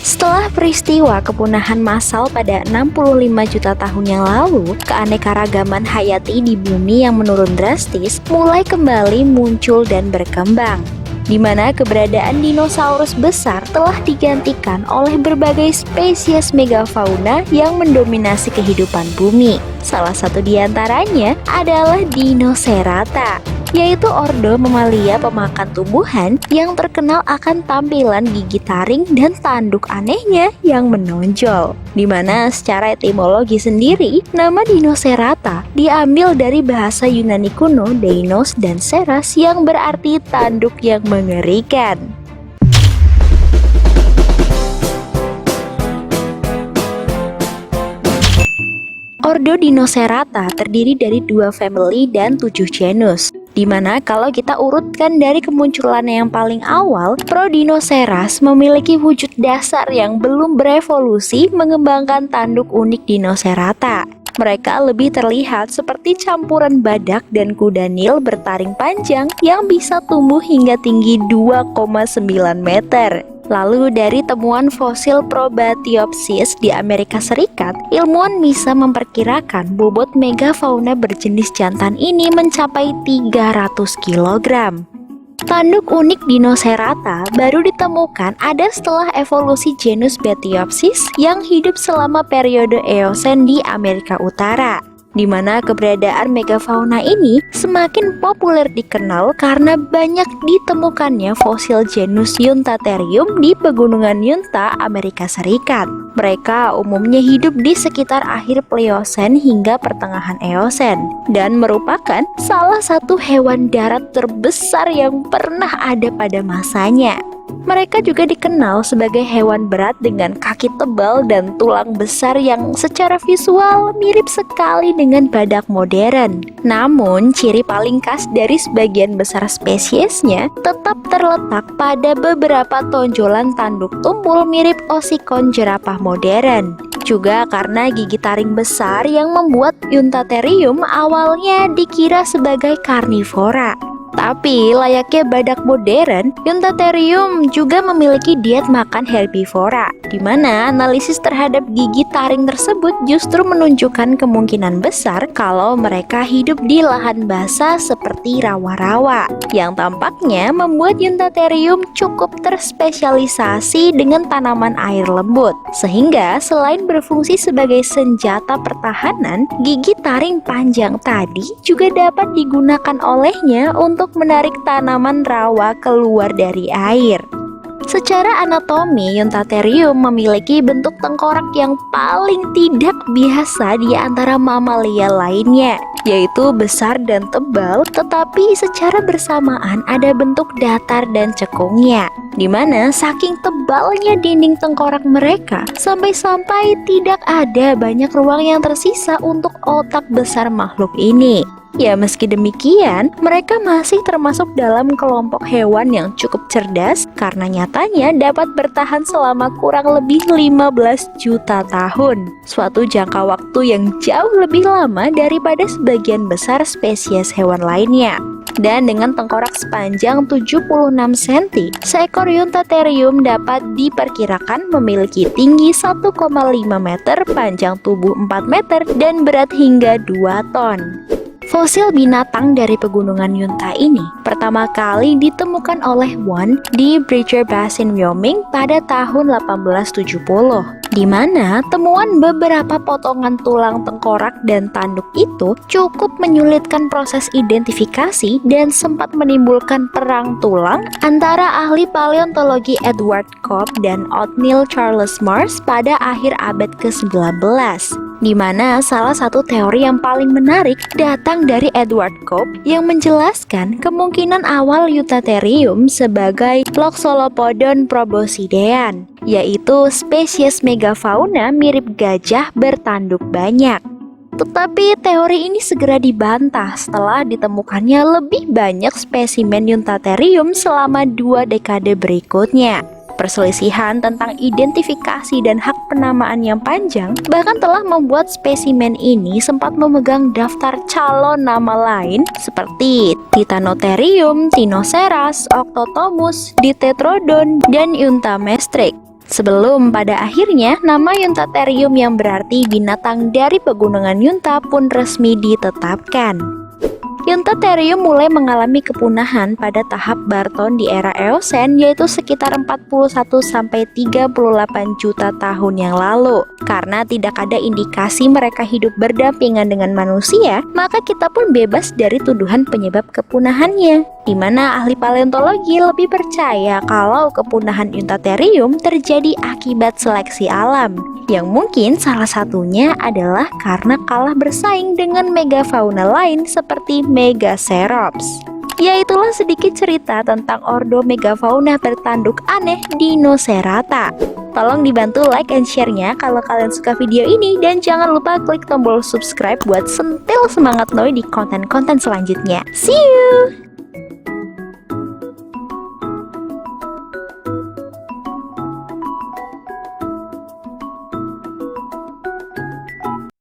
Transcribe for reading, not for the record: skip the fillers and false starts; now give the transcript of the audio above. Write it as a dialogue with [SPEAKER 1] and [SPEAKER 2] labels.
[SPEAKER 1] Setelah peristiwa kepunahan massal pada 65 juta tahun yang lalu, keanekaragaman hayati di bumi yang menurun drastis mulai kembali muncul dan berkembang, di mana keberadaan dinosaurus besar telah digantikan oleh berbagai spesies megafauna yang mendominasi kehidupan bumi. Salah satu di antaranya adalah Dinocerata, yaitu ordo mamalia pemakan tumbuhan yang terkenal akan tampilan gigi taring dan tanduk anehnya yang menonjol. Dimana secara etimologi sendiri, nama Dinocerata diambil dari bahasa Yunani kuno Deinos dan Ceras yang berarti tanduk yang mengerikan. Ordo Dinocerata terdiri dari 2 family dan 7 genus, dimana kalau kita urutkan dari kemunculannya yang paling awal, Prodinoceras memiliki wujud dasar yang belum berevolusi mengembangkan tanduk unik Dinocerata. Mereka lebih terlihat seperti campuran badak dan kuda Nil bertaring panjang yang bisa tumbuh hingga tinggi 2,9 meter. Lalu dari temuan fosil Probatiopsis di Amerika Serikat, ilmuwan bisa memperkirakan bobot megafauna berjenis jantan ini mencapai 300 kg. Tanduk unik Dinocerata baru ditemukan ada setelah evolusi genus Betiopsis yang hidup selama periode Eosen di Amerika Utara, di mana keberadaan megafauna ini semakin populer dikenal karena banyak ditemukannya fosil genus Yunthatherium di pegunungan Yunta, Amerika Serikat. Mereka umumnya hidup di sekitar akhir Pliocene hingga pertengahan Eosen dan merupakan salah satu hewan darat terbesar yang pernah ada pada masanya. Mereka juga dikenal sebagai hewan berat dengan kaki tebal dan tulang besar yang secara visual mirip sekali dengan badak modern. Namun, ciri paling khas dari sebagian besar spesiesnya tetap terletak pada beberapa tonjolan tanduk tumpul mirip osikon jerapah modern. Juga karena gigi taring besar yang membuat Yunthatherium awalnya dikira sebagai karnivora. Tapi layaknya badak modern, Yunthatherium juga memiliki diet makan herbivora, di mana analisis terhadap gigi taring tersebut justru menunjukkan kemungkinan besar kalau mereka hidup di lahan basah seperti rawa-rawa, yang tampaknya membuat Yunthatherium cukup terspesialisasi dengan tanaman air lembut. Sehingga selain berfungsi sebagai senjata pertahanan, gigi taring panjang tadi juga dapat digunakan olehnya untuk menarik tanaman rawa keluar dari air. Secara anatomi, Yunthatherium memiliki bentuk tengkorak yang paling tidak biasa di antara mamalia lainnya, yaitu besar dan tebal, tetapi secara bersamaan ada bentuk datar dan cekungnya, di mana saking tebalnya dinding tengkorak mereka, sampai-sampai tidak ada banyak ruang yang tersisa untuk otak besar makhluk ini. Ya, meski demikian, mereka masih termasuk dalam kelompok hewan yang cukup cerdas karena nyatanya dapat bertahan selama kurang lebih 15 juta tahun. Suatu jangka waktu yang jauh lebih lama daripada sebagian besar spesies hewan lainnya. Dan dengan tengkorak sepanjang 76 cm, seekor Yunthatherium dapat diperkirakan memiliki tinggi 1,5 meter, panjang tubuh 4 meter, dan berat hingga 2 ton. Fosil binatang dari pegunungan Yunta ini pertama kali ditemukan oleh Won di Bridger Basin, Wyoming pada tahun 1870, di mana temuan beberapa potongan tulang tengkorak dan tanduk itu cukup menyulitkan proses identifikasi dan sempat menimbulkan perang tulang antara ahli paleontologi Edward Cope dan Othniel Charles Mars pada akhir abad ke-19. Di mana salah satu teori yang paling menarik datang dari Edward Cope yang menjelaskan kemungkinan awal Yunthatherium sebagai Loxolopodon proboscidean, yaitu spesies megafauna mirip gajah bertanduk banyak. Tetapi teori ini segera dibantah setelah ditemukannya lebih banyak spesimen Yunthatherium selama 2 dekade berikutnya. Perselisihan tentang identifikasi dan hak penamaan yang panjang bahkan telah membuat spesimen ini sempat memegang daftar calon nama lain seperti Titanotherium, Tinoceras, Octotomus, Ditetrodon, dan Yuntamastrix. Sebelum pada akhirnya nama Yuntatherium yang berarti binatang dari pegunungan Yunta pun resmi ditetapkan. Yuntatherium mulai mengalami kepunahan pada tahap Barton di era Eosen, yaitu sekitar 41–38 juta tahun yang lalu. Karena tidak ada indikasi mereka hidup berdampingan dengan manusia, maka kita pun bebas dari tuduhan penyebab kepunahannya. Di mana ahli paleontologi lebih percaya kalau kepunahan Yuntatherium terjadi akibat seleksi alam, yang mungkin salah satunya adalah karena kalah bersaing dengan megafauna lain seperti Megacerops. Ya, itulah sedikit cerita tentang ordo megafauna bertanduk aneh Dinocerata. Tolong dibantu like and share-nya kalau kalian suka video ini, dan jangan lupa klik tombol subscribe buat sentil semangat Noi di konten-konten selanjutnya. See you!